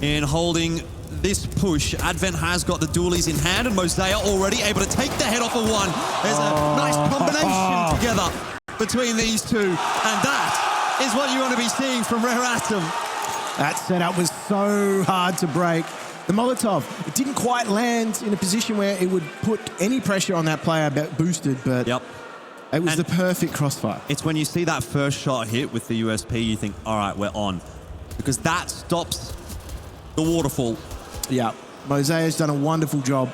in holding this push. Advent has got the dualies in hand, and Moseyuh already able to take the head off of one. There's a nice combination together between these two, and that is what you want to be seeing from Rare Atom. That setup was so hard to break. The Molotov, it didn't quite land in a position where it would put any pressure on that player boosted, but it was the perfect crossfire. It's when you see that first shot hit with the USP, you think, all right, we're on. Because that stops the waterfall. Yeah, Moseyuh's done a wonderful job.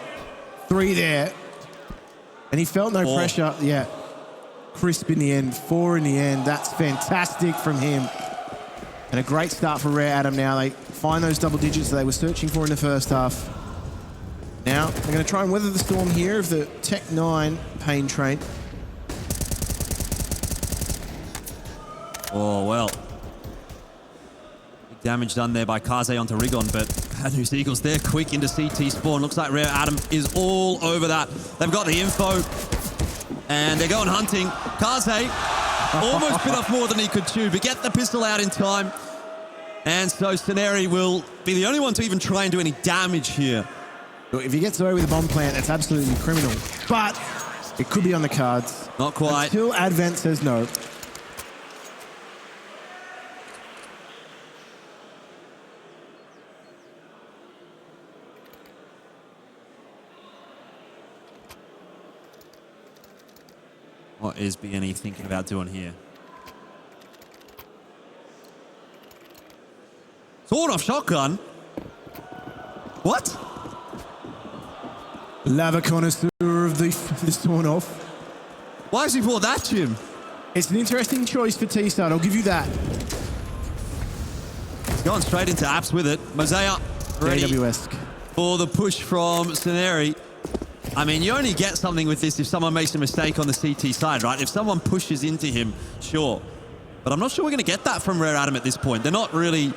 3 there. And he felt no pressure. Yeah, crisp in the end, 4 in the end. That's fantastic from him. And a great start for Rare Atom now. They find those double digits that they were searching for in the first half. Now, they're going to try and weather the storm here of the Tech 9 pain train. Oh, well. Big damage done there by Kaze onto Rigon, but Bad News Eagles, they're quick into CT spawn. Looks like Rare Atom is all over that. They've got the info, and they're going hunting. Kaze almost bit off more than he could chew, but get the pistol out in time. And so Ceneri will be the only one to even try and do any damage here. If he gets away with a bomb plant, that's absolutely criminal. But it could be on the cards. Not quite. Until Advent says no. What is BNE thinking about doing here? Sword off shotgun? What? Lava connoisseur of the torn off. Why has he brought that, Jim? It's an interesting choice for T-Side, I'll give you that. He's going straight into apps with it. Moseyuh ready AWS. for the push from Sceneri. I mean, you only get something with this if someone makes a mistake on the CT side, right? If someone pushes into him, sure. But I'm not sure we're going to get that from Rare Atom at this point. They're not really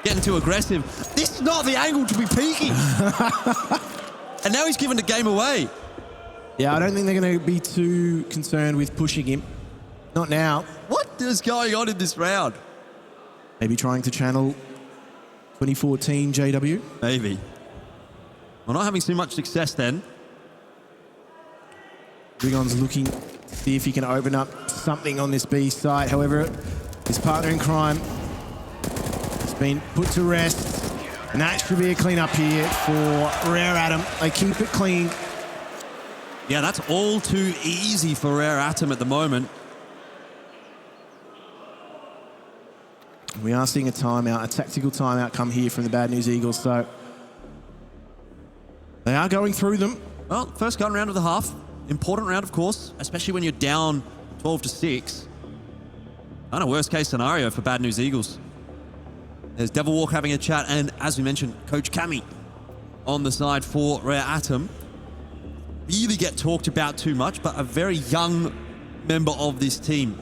getting too aggressive. This is not the angle to be peeking. And now he's given the game away. Yeah, I don't think they're going to be too concerned with pushing him. Not now. What is going on in this round? Maybe trying to channel 2014 JW. Maybe. We're not having too much success then. Rigon's looking to see if he can open up something on this B site. However, his partner in crime has been put to rest. And that should be a clean up here for Rare Atom. They keep it clean. Yeah, that's all too easy for Rare Atom at the moment. We are seeing a timeout, a tactical timeout come here from the Bad News Eagles. So they are going through them. Well, first gun round of the half. Important round, of course, especially when you're down 12-6. Kind of worst case scenario for Bad News Eagles. There's Devil Walk having a chat, and as we mentioned, Coach Cammy on the side for Rare Atom. Really get talked about too much, but a very young member of this team.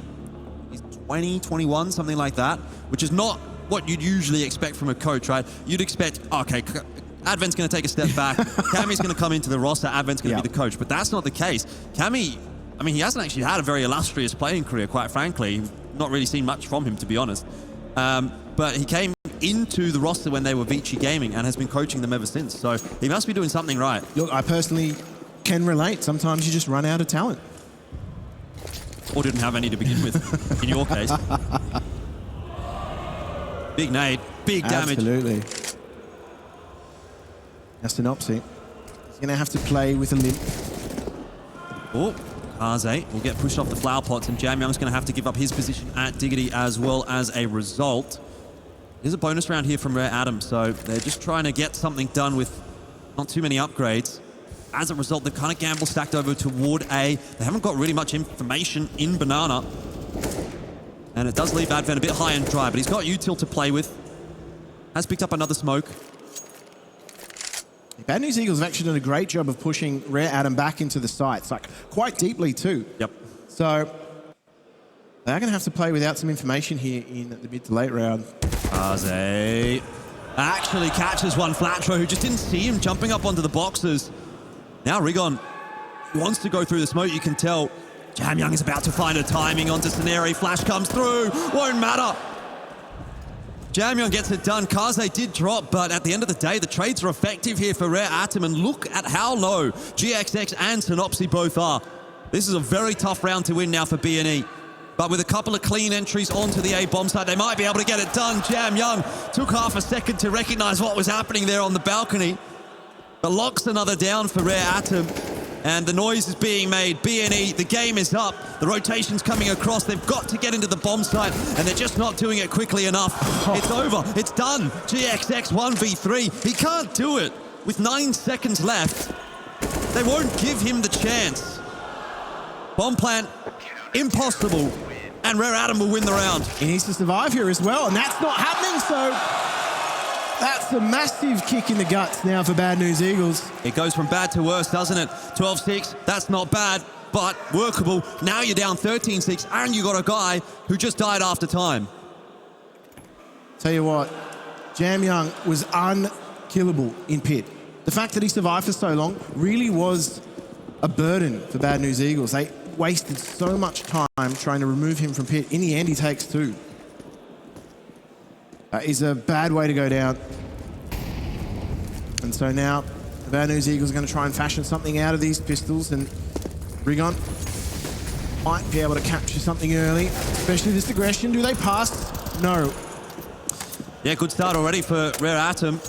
He's 20, 21, something like that, which is not what you'd usually expect from a coach, right? You'd expect, okay, Advent's going to take a step back. Cammy's going to come into the roster. Advent's going to be the coach, but that's not the case. Cammy, I mean, he hasn't actually had a very illustrious playing career, quite frankly. Not really seen much from him, to be honest. But he came into the roster when they were Vici Gaming and has been coaching them ever since. So he must be doing something right. Look, I personally can relate. Sometimes you just run out of talent. Or didn't have any to begin with, in your case. Big nade, big damage. Absolutely. Now Synopsy, he's going to have to play with a limp. Oh, Kaze will get pushed off the flower pots, and Jam Young's going to have to give up his position at Diggity as well as a result. There's a bonus round here from Rare Atom, so they're just trying to get something done with not too many upgrades. As a result, they've kind of gamble stacked over toward A. They haven't got really much information in Banana. And it does leave Advent a bit high and dry, but he's got util to play with. Has picked up another smoke. Bad News Eagles have actually done a great job of pushing Rare Atom back into the sites, like quite deeply too. Yep. So they're going to have to play without some information here in the mid to late round. Kaze actually catches one flat throw who just didn't see him jumping up onto the boxes. Now Rigon wants to go through the smoke, you can tell. Jam Young is about to find a timing onto Sceneri. Flash comes through, won't matter. Jam Young gets it done. Kaze did drop, but at the end of the day, the trades are effective here for Rare Atom, and look at how low GXX and Synopsy both are. This is a very tough round to win now for BNE. But with a couple of clean entries onto the A bomb site, they might be able to get it done. Jam Young took half a second to recognize what was happening there on the balcony. But locks another down for Rare Atom. And the noise is being made. BNE, the game is up. The rotation's coming across. They've got to get into the bomb site, and they're just not doing it quickly enough. It's over. It's done. GXX 1v3. He can't do it. With 9 seconds left, they won't give him the chance. Bomb plant, impossible. And Rare Atom will win the round. He needs to survive here as well, and that's not happening, so that's a massive kick in the guts now for Bad News Eagles. It goes from bad to worse, doesn't it? 12-6, that's not bad, but workable. Now you're down 13-6, and you got a guy who just died after time. Tell you what, Jam Young was unkillable in pit. The fact that he survived for so long really was a burden for Bad News Eagles. They wasted so much time trying to remove him from pit. In the end, he takes 2. That is a bad way to go down. And so now the Bad News Eagles are going to try and fashion something out of these pistols, and Rigon might be able to capture something early, especially this aggression. Do they pass? No. Yeah, good start already for Rare Atom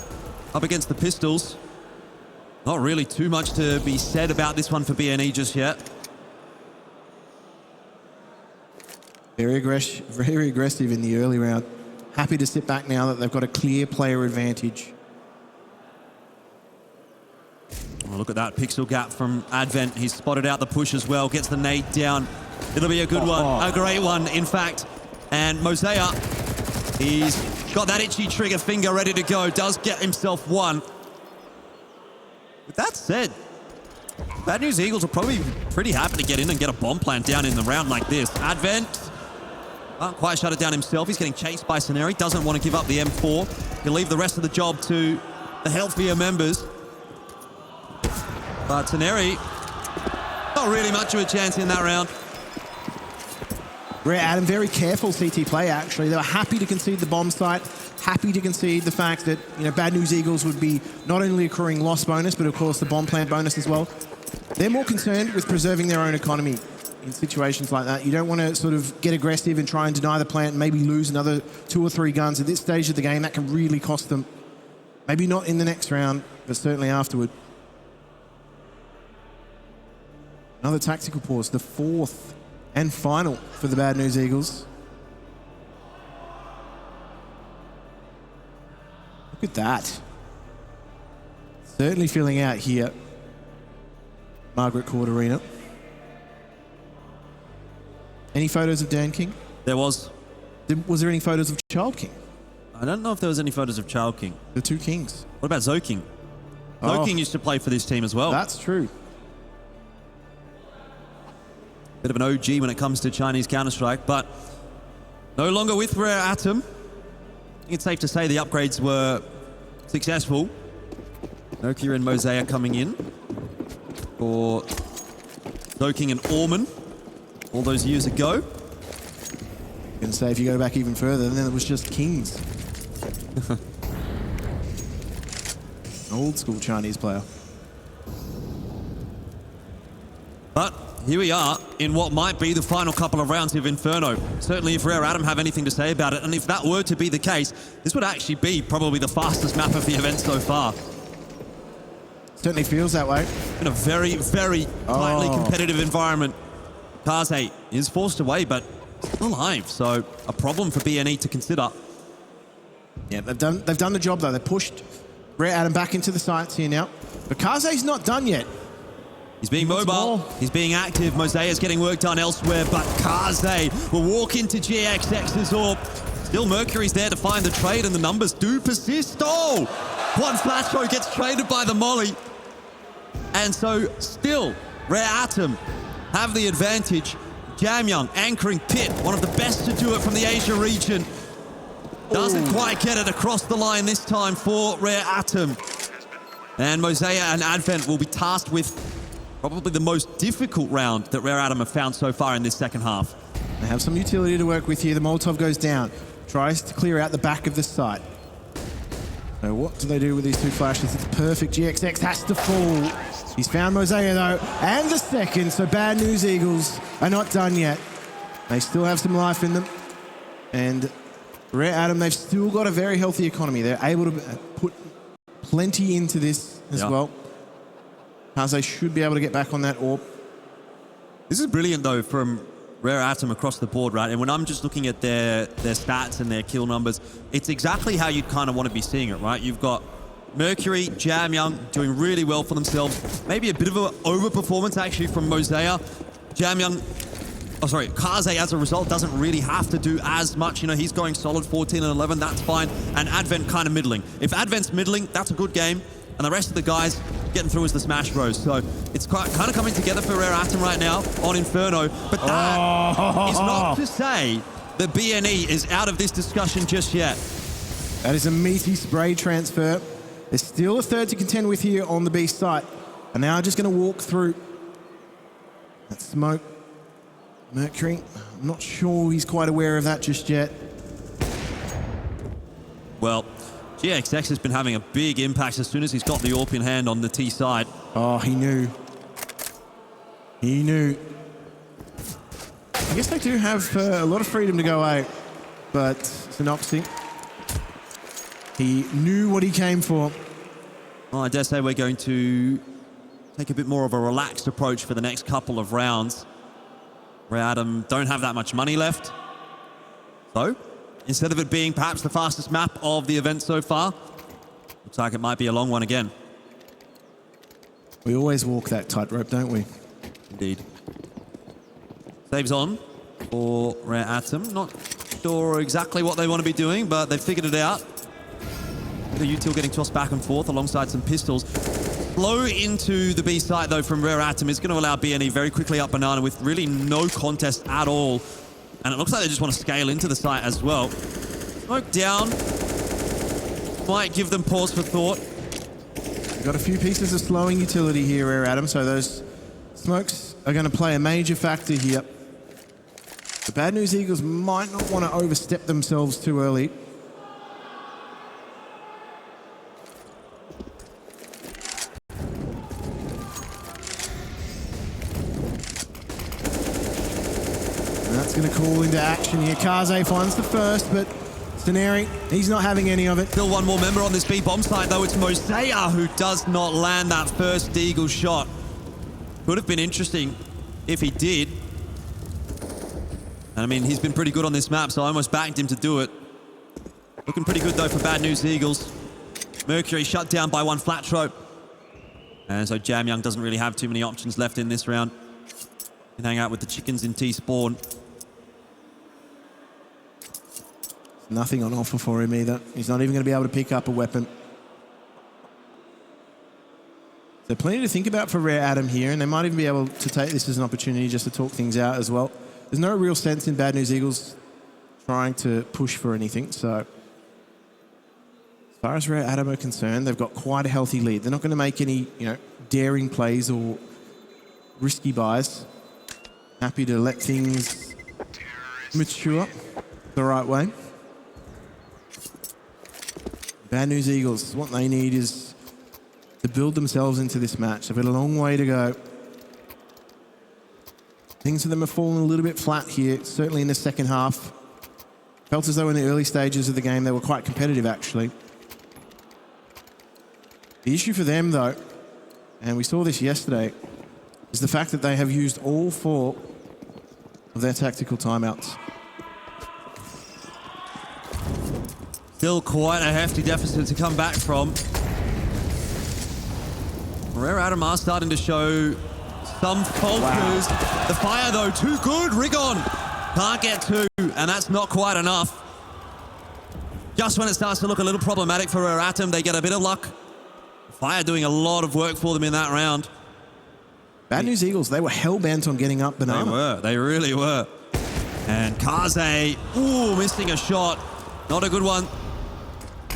up against the pistols. Not really too much to be said about this one for BNE just yet. Very aggressive in the early round. Happy to sit back now that they've got a clear player advantage. Oh, look at that pixel gap from Advent. He's spotted out the push as well. Gets the nade down. It'll be a good one. A great one, in fact. And Moseyuh, he's got that itchy trigger finger ready to go. Does get himself one. With that said, Bad News Eagles are probably pretty happy to get in and get a bomb plant down in the round like this. Advent can't quite shut it down himself. He's getting chased by Scenery. Doesn't want to give up the M4. He'll leave the rest of the job to the healthier members. But Scenery, not really much of a chance in that round. Rare Atom, very careful CT play, actually. They were happy to concede the bomb site, happy to concede the fact that, you know, Bad News Eagles would be not only accruing loss bonus, but of course the bomb plant bonus as well. They're more concerned with preserving their own economy in situations like that. You don't want to sort of get aggressive and try and deny the plant and maybe lose another 2 or 3 guns. At this stage of the game, that can really cost them. Maybe not in the next round, but certainly afterward. Another tactical pause, the 4th and final for the Bad News Eagles. Look at that. Certainly filling out here. Margaret Court Arena. Any photos of Dan King? There was. Was there any photos of Child King? I don't know if there was any photos of Child King. The 2 kings. What about Zo King? Zo King used to play for this team as well. That's true. Bit of an OG when it comes to Chinese Counter-Strike, but no longer with Rare Atom. I think it's safe to say the upgrades were successful. Mercury and Moseyuh coming in for Zo King and Orman all those years ago. I'm going to say if you go back even further, then it was just kings. Old school Chinese player. But here we are in what might be the final couple of rounds of Inferno. Certainly if Rare Atom have anything to say about it, and if that were to be the case, this would actually be probably the fastest map of the event so far. Certainly feels that way. In a very, very tightly competitive environment. Kaze is forced away, but still alive, so a problem for BNE to consider. Yeah, they've done the job though. They pushed Rare Atom back into the sights here now. But Kaze's not done yet. He's being mobile, he's being active. Moseyuh's getting work done elsewhere, but Kaze will walk into GXX's AWP. Still Mercury's there to find the trade, and the numbers do persist. Oh! One flash throw gets traded by the molly. And so still, Rare Atom have the advantage. Jamyoung anchoring Pit, one of the best to do it from the Asia region. Doesn't quite get it across the line this time for Rare Atom. And Moseyuh and Advent will be tasked with probably the most difficult round that Rare Atom have found so far in this second half. They have some utility to work with here. The Molotov goes down. Tries to clear out the back of the site. So what do they do with these 2 flashes? It's perfect. GXX has to fall. He's found Moseyuh though, and the second. So Bad News Eagles are not done yet. They still have some life in them. And Rare Atom, they've still got a very healthy economy. They're able to put plenty into this as well. Kaze should be able to get back on that AWP. This is brilliant though from Rare Atom across the board, right? And when I'm just looking at their stats and their kill numbers, it's exactly how you'd kind of want to be seeing it, right? You've got Mercury, Jamyoung doing really well for themselves. Maybe a bit of an overperformance actually from Moseyuh. Kaze as a result doesn't really have to do as much. You know, he's going solid 14 and 11, that's fine. And Advent kind of middling. If Advent's middling, that's a good game. And the rest of the guys getting through as the Smash Bros. So it's kind of coming together for Rare Atom right now on Inferno. But that is not to say that BNE is out of this discussion just yet. That is a meaty spray transfer. There's still a third to contend with here on the B site. And now just going to walk through that smoke. Mercury, I'm not sure he's quite aware of that just yet. Well, GXX has been having a big impact as soon as he's got the AWP in hand on the T side. Oh, he knew. He knew. I guess they do have a lot of freedom to go out, but Synoxy, he knew what he came for. Well, I dare say we're going to take a bit more of a relaxed approach for the next couple of rounds. Rare Atom don't have that much money left. So, instead of it being perhaps the fastest map of the event so far, looks like it might be a long one again. We always walk that tightrope, don't we? Indeed. Saves on for Rare Atom. Not sure exactly what they want to be doing, but they've figured it out. The util getting tossed back and forth alongside some pistols. Flow into the B site, though, from Rare Atom is going to allow BNE very quickly up Banana with really no contest at all. And it looks like they just want to scale into the site as well. Smoke down. Might give them pause for thought. We've got a few pieces of slowing utility here, Rare Atom, so those smokes are going to play a major factor here. The Bad News Eagles might not want to overstep themselves too early. And that's going to call into action here. Kaze finds the first, but Staneri, he's not having any of it. Still one more member on this B bomb site, though. It's Moseyuh who does not land that first Eagle shot. Could have been interesting if he did. And I mean, he's been pretty good on this map, so I almost backed him to do it. Looking pretty good, though, for Bad News Eagles. Mercury shut down by one flat trope. And so Jamyoung doesn't really have too many options left in this round. Can hang out with the chickens in T-spawn. Nothing on offer for him either. He's not even going to be able to pick up a weapon. So plenty to think about for Rare Atom here, and they might even be able to take this as an opportunity just to talk things out as well. There's no real sense in Bad News Eagles trying to push for anything, so as far as Rare Atom are concerned, they've got quite a healthy lead. They're not going to make any, daring plays or risky buys. Happy to let things mature the right way. Bad News Eagles, what they need is to build themselves into this match. They've got a long way to go. Things for them have fallen a little bit flat here, certainly in the second half. Felt as though in the early stages of the game they were quite competitive, actually. The issue for them, though, and we saw this yesterday, is the fact that they have used all 4 of their tactical timeouts. Still quite a hefty deficit to come back from. Rare Atom are starting to show some falters. Wow. The fire, though, too good. Rigon can't get 2, and that's not quite enough. Just when it starts to look a little problematic for Rare Atom, they get a bit of luck. Fire doing a lot of work for them in that round. Bad News Eagles, they were hell-bent on getting up Banana. They were. They really were. And Kaze, missing a shot. Not a good one.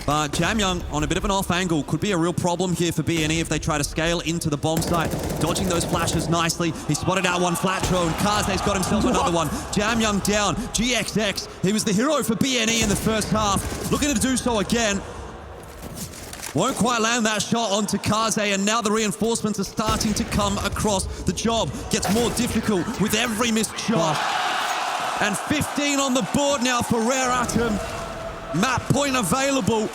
But Jamyoung on a bit of an off angle could be a real problem here for BNE if they try to scale into the bomb site. Dodging those flashes nicely. He spotted out one flat throw, and Kaze's got himself another one. Jamyoung down. GXX, he was the hero for BNE in the first half. Looking to do so again. Won't quite land that shot onto Kaze, and now the reinforcements are starting to come across. The job gets more difficult with every missed shot. And 15 on the board now for Rare Atom. Map point available.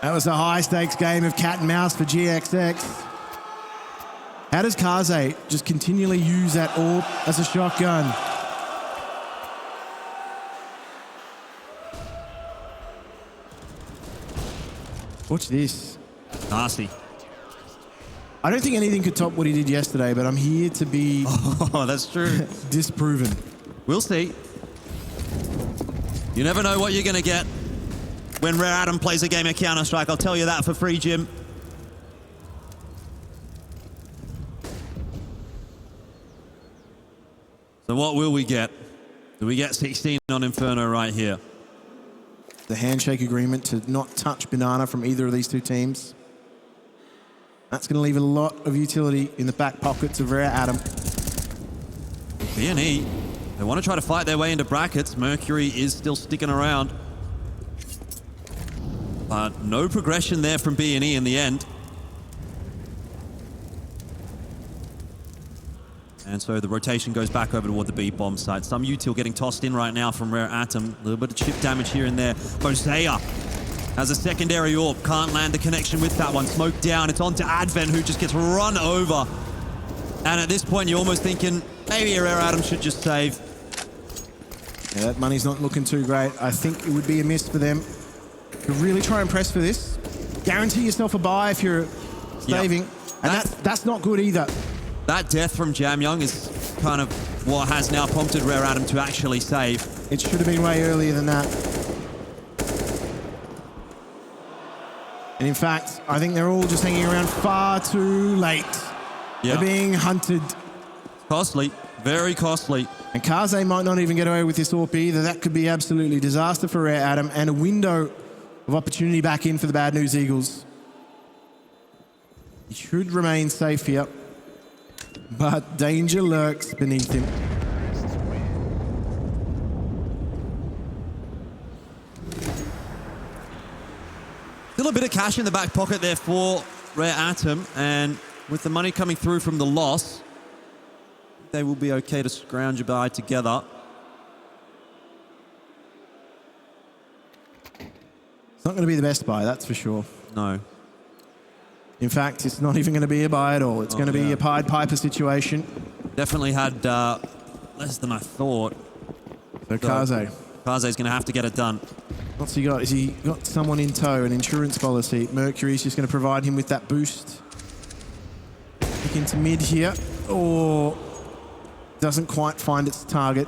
That was a high-stakes game of cat and mouse for GXX. How does Kaze just continually use that orb as a shotgun? Watch this. Nasty. I don't think anything could top what he did yesterday, but I'm here to be... Oh, that's true. disproven. We'll see. You never know what you're going to get when Rare Atom plays a game of Counter-Strike. I'll tell you that for free, Jim. So what will we get? Do we get 16 on Inferno right here? The handshake agreement to not touch Banana from either of these two teams. That's going to leave a lot of utility in the back pockets of Rare Atom. BNE, they want to try to fight their way into brackets. Mercury is still sticking around. But no progression there from BNE in the end. And so the rotation goes back over toward the B bomb site. Some util getting tossed in right now from Rare Atom. A little bit of chip damage here and there. Moseyuh has a secondary orb. Can't land the connection with that one. Smoke down. It's on to Advent, who just gets run over. And at this point, you're almost thinking, maybe Rare Atom should just save. Yeah, that money's not looking too great. I think it would be a miss for them to really try and press for this. Guarantee yourself a buy if you're saving. And that's not good either. That death from Jam Young is kind of what has now prompted Rare Adam to actually save. It should have been way earlier than that. And in fact, I think they're all just hanging around far too late. Yeah. They're being hunted. Costly, very costly. And Kaze might not even get away with this AWP either. That could be absolutely disaster for Rare Adam and a window of opportunity back in for the Bad News Eagles. He should remain safe here, but danger lurks beneath him. Still a bit of cash in the back pocket there for Rare Atom, and with the money coming through from the loss, they will be okay to scrounge a buy together. It's not going to be the best buy, that's for sure. No. In fact, it's not even going to be a buy at all. It's going to be a Pied Piper situation. Definitely had less than I thought. So Kaze. Kaze's going to have to get it done. What's he got? Has he got someone in tow, an insurance policy? Mercury's just going to provide him with that boost. Look into mid here. Or doesn't quite find its target.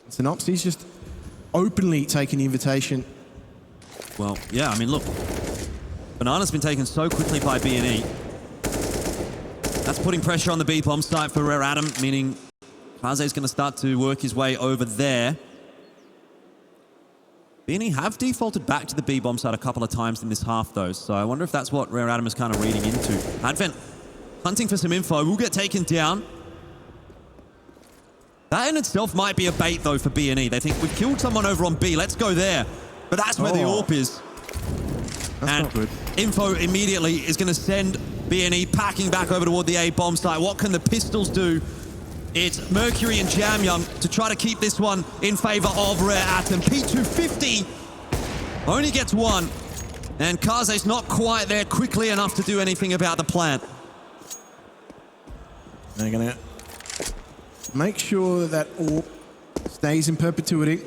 Synopsy's just openly taking the invitation. Well, yeah, I mean, look. Banana's been taken so quickly by B&E. That's putting pressure on the B-bomb site for Rare Adam, meaning Kaze's going to start to work his way over there. B&E have defaulted back to the B-bomb site a couple of times in this half, though, so I wonder if that's what Rare Adam is kind of reading into. Advent hunting for some info, will get taken down. That in itself might be a bait, though, for B&E. They think, we've killed someone over on B, let's go there. But that's where the AWP is. That's not good. Info immediately is going to send B&E packing back over toward the A bomb site. What can the pistols do? It's Mercury and Jam Young to try to keep this one in favor of Rare Atom. P250 only gets one. And Kaze's not quite there quickly enough to do anything about the plant. They're going to make sure that AWP stays in perpetuity.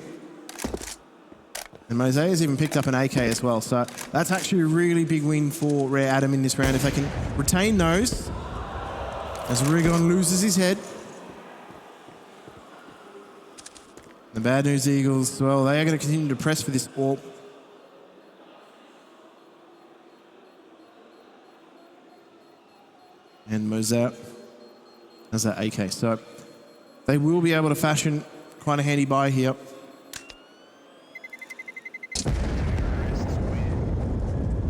And Moseyuh's even picked up an AK as well, so that's actually a really big win for Rare Adam in this round. If they can retain those, as Rigon loses his head. The Bad News Eagles, well, they are going to continue to press for this AWP. And Moseyuh has that AK, so they will be able to fashion quite a handy buy here.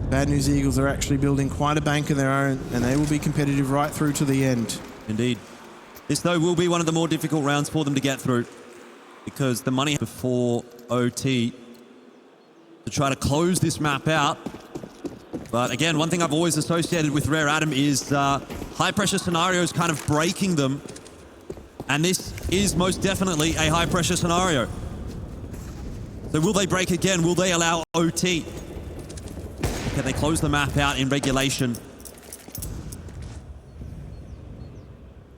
Bad News Eagles are actually building quite a bank of their own, and they will be competitive right through to the end. Indeed. This, though, will be one of the more difficult rounds for them to get through, because the money before OT to try to close this map out. But again, one thing I've always associated with Rare Adam is high-pressure scenarios kind of breaking them, and this is most definitely a high-pressure scenario. So will they break again? Will they allow OT? Can they close the map out in regulation?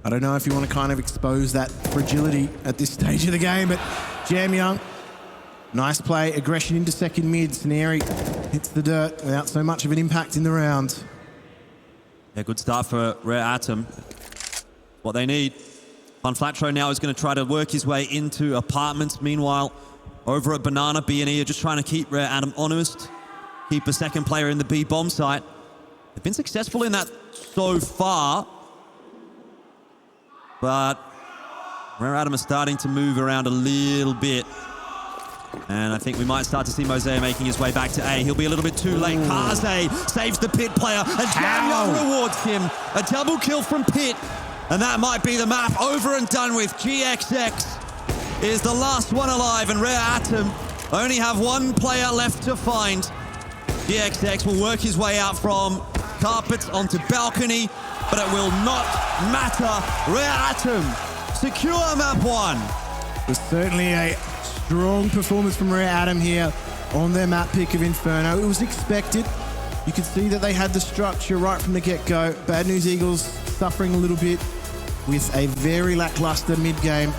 I don't know if you want to kind of expose that fragility at this stage of the game, but Jam Young, nice play, aggression into second mid. Snary hits the dirt without so much of an impact in the round. Yeah, good start for Rare Atom. What they need. Fun Flatro now is going to try to work his way into apartments. Meanwhile, over at Banana, B&E are just trying to keep Rare Atom honest. Keep a second player in the B bomb site. They've been successful in that so far. But Rare Atom are starting to move around a little bit. And I think we might start to see Moseyuh making his way back to A. He'll be a little bit too late. Kaze saves the Pit player, and Jam Young rewards him. A double kill from Pit. And that might be the map over and done with. GXX is the last one alive, and Rare Atom only have one player left to find. GXX will work his way out from carpets onto balcony, but it will not matter. Rare Atom secure map one. It was certainly a strong performance from Rare Atom here on their map pick of Inferno. It was expected. You could see that they had the structure right from the get-go. Bad News Eagles suffering a little bit with a very lackluster mid game.